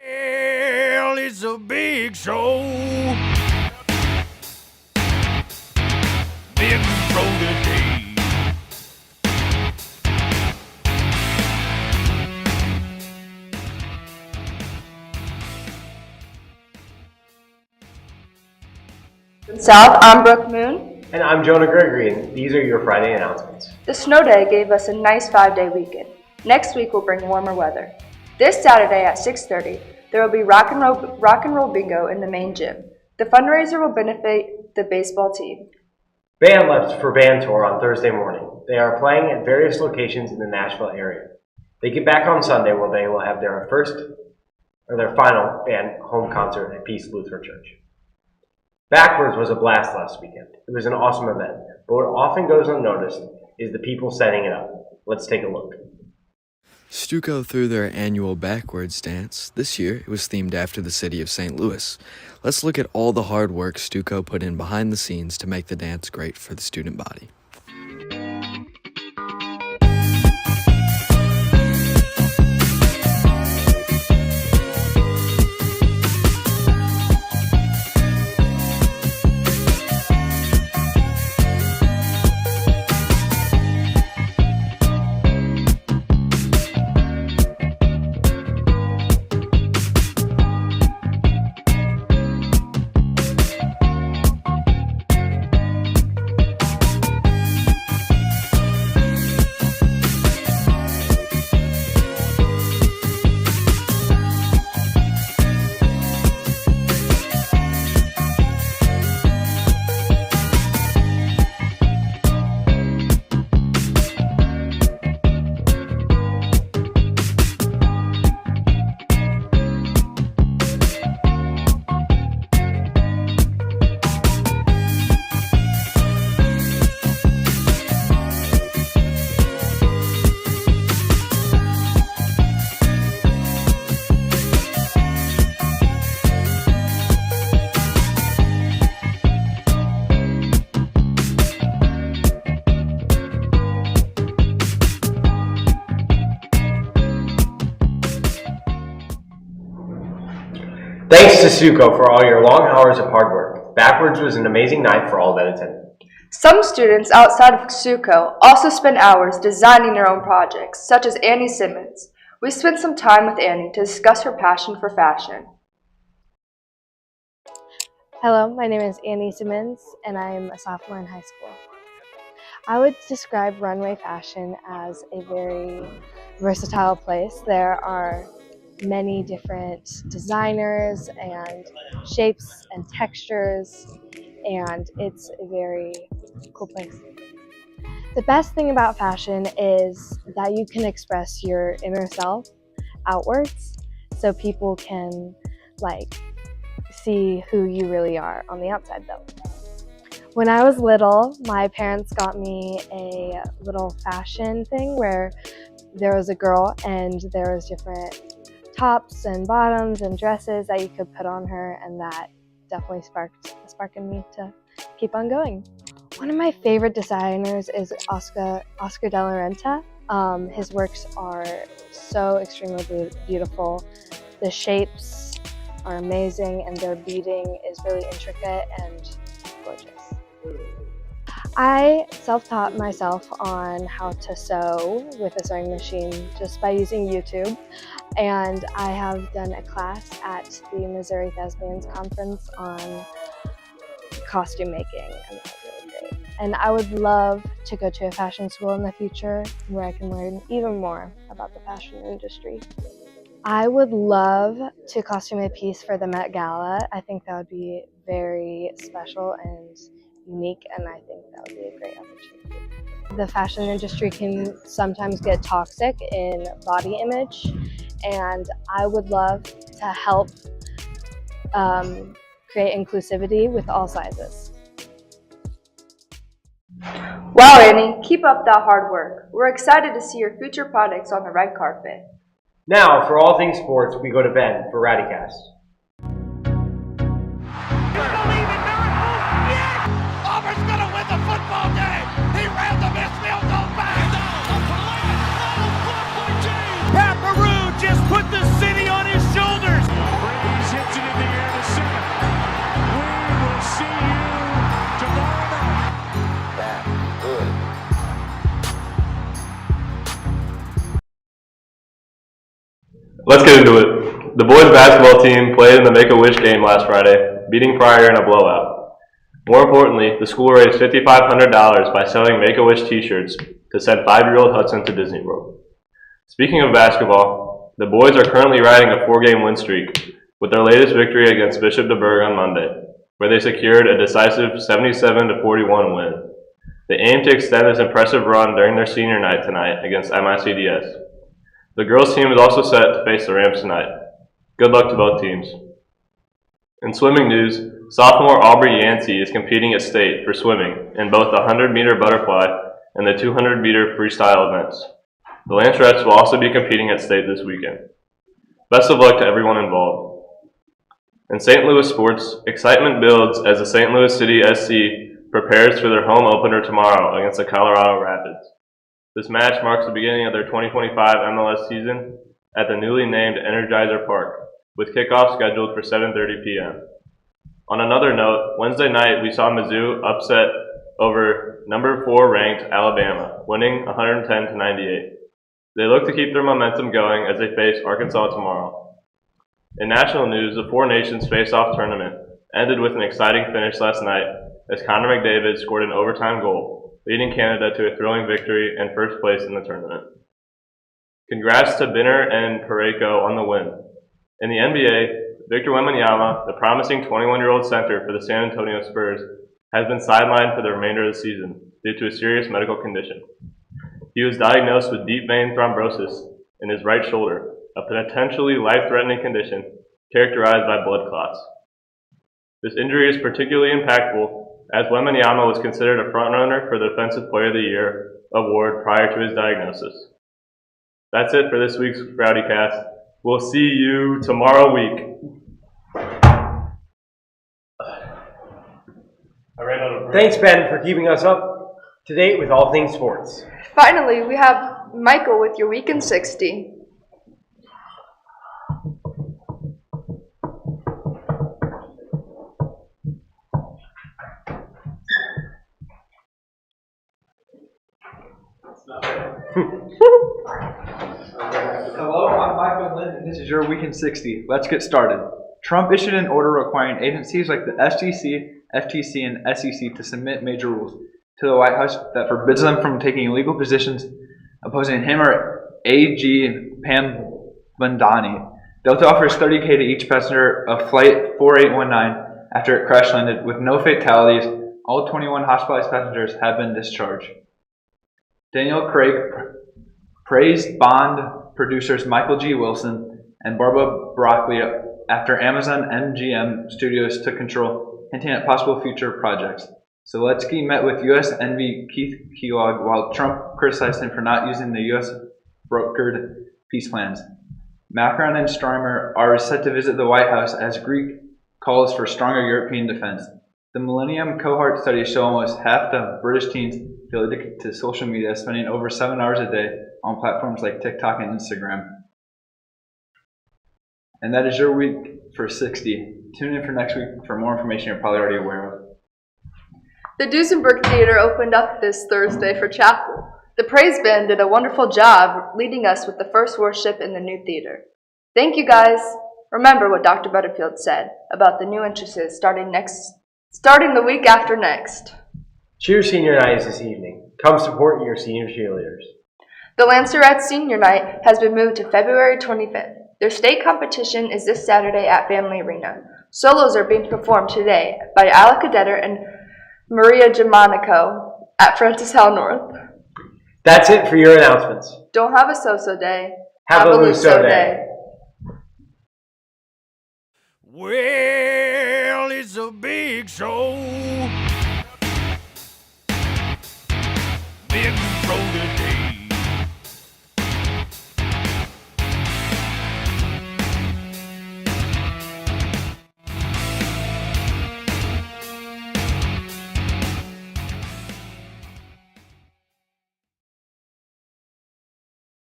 Well, it's a big show. Big show today. South, I'm Brooke Moon. And I'm Jonah Gregory, and these are your Friday announcements. The snow day gave us a nice 5-day weekend. Next week will bring warmer weather. This Saturday at 6:30, there will be rock and roll bingo in the main gym. The fundraiser will benefit the baseball team. Band left for band tour on Thursday morning. They are playing at various locations in the Nashville area. They get back on Sunday where they will have their final band home concert at Peace Lutheran Church. Backwards was a blast last weekend. It was an awesome event, but what often goes unnoticed is the people setting it up. Let's take a look. Stuco threw their annual Backwards dance. This year, it was themed after the city of St. Louis. Let's look at all the hard work Stuco put in behind the scenes to make the dance great for the student body. Thanks to Stuco for all your long hours of hard work. Backwards was an amazing night for all that attended. Some students outside of Stuco also spend hours designing their own projects, such as Annie Simmons. We spent some time with Annie to discuss her passion for fashion. Hello, my name is Annie Simmons, and I am a sophomore in high school. I would describe runway fashion as a very versatile place. There are many different designers and shapes and textures, and it's a very cool place. The best thing about fashion is that you can express your inner self outwards, so people can see who you really are on the outside though. When I was little, my parents got me a little fashion thing where there was a girl and there was different tops and bottoms and dresses that you could put on her, and that definitely sparked a spark in me to keep on going. One of my favorite designers is Oscar de la Renta. His works are so extremely beautiful. The shapes are amazing and their beading is really intricate and gorgeous. I self-taught myself on how to sew with a sewing machine just by using YouTube, and I have done a class at the Missouri Thespians Conference on costume making, and that was really great. And I would love to go to a fashion school in the future where I can learn even more about the fashion industry. I would love to costume a piece for the Met Gala. I think that would be very special and unique, and I think that would be a great opportunity. The fashion industry can sometimes get toxic in body image, and I would love to help create inclusivity with all sizes. Wow, Annie, keep up that hard work. We're excited to see your future products on the red carpet. Now, for all things sports, we go to Ben for Radicast. Auburn's gonna win the football game. He ran the missed field goal back. Pat Maroon just put the city on his shoulders. Let's get into it. The boys basketball team played in the Make-A-Wish game last Friday, beating Pryor in a blowout. More importantly, the school raised $5,500 by selling Make-A-Wish t-shirts to send 5-year-old Hudson to Disney World. Speaking of basketball, the boys are currently riding a 4-game win streak with their latest victory against Bishop DuBourg on Monday, where they secured a decisive 77-41 win. They aim to extend this impressive run during their senior night tonight against MICDS. The girls' team is also set to face the Rams tonight. Good luck to both teams. In swimming news, sophomore Aubrey Yancey is competing at state for swimming in both the 100-meter butterfly and the 200-meter freestyle events. The Lancerettes will also be competing at state this weekend. Best of luck to everyone involved. In St. Louis sports, excitement builds as the St. Louis City SC prepares for their home opener tomorrow against the Colorado Rapids. This match marks the beginning of their 2025 MLS season at the newly named Energizer Park, with kickoff scheduled for 7:30 p.m. On another note, Wednesday night we saw Mizzou upset over number 4 ranked Alabama, winning 110-98. They look to keep their momentum going as they face Arkansas tomorrow. In national news, the Four Nations Face-Off tournament ended with an exciting finish last night as Connor McDavid scored an overtime goal, leading Canada to a thrilling victory and first place in the tournament. Congrats to Binner and Parayko on the win. In the NBA, Victor Wembanyama, the promising 21-year-old center for the San Antonio Spurs, has been sidelined for the remainder of the season due to a serious medical condition. He was diagnosed with deep vein thrombosis in his right shoulder, a potentially life-threatening condition characterized by blood clots. This injury is particularly impactful as Wembanyama was considered a frontrunner for the Defensive Player of the Year award prior to his diagnosis. That's it for this week's Rowdycast. We'll see you tomorrow week. Thanks, Ben, for keeping us up to date with all things sports. Finally, we have Michael with your Week in 60. Hello, I'm Michael Lind, and this is your Week in 60. Let's get started. Trump issued an order requiring agencies like the FCC, FTC, and SEC to submit major rules to the White House that forbids them from taking illegal positions opposing him or AG Pam Bandani. Delta offers $30,000 to each passenger of Flight 4819 after it crash landed with no fatalities. All 21 hospitalized passengers have been discharged. Daniel Craig praised Bond producers Michael G. Wilson and Barbara Broccoli after Amazon MGM Studios took control, hinting at possible future projects. Zelensky met with U.S. envoy Keith Kellogg while Trump criticized him for not using the U.S. brokered peace plans. Macron and Streimer are set to visit the White House as Greek calls for stronger European defense. The Millennium Cohort studies show almost half of British teens feel addicted to social media, spending over 7 hours a day on platforms like TikTok and Instagram. And that is your week for 60. Tune in for next week for more information you're probably already aware of. The Duesenberg Theater opened up this Thursday for chapel. The praise band did a wonderful job leading us with the first worship in the new theater. Thank you, guys. Remember what Dr. Butterfield said about the new entrances starting the week after next. Cheer Senior Night is this evening. Come support your senior cheerleaders. The Lancerettes Senior Night has been moved to February 25th. Their state competition is this Saturday at Family Arena. Solos are being performed today by Alec Cadetter and Maria Germanico at Francis Howell North. That's it for your announcements. Don't have a so-so day. Have a LuSo day. Well, it's a big show. Big show today.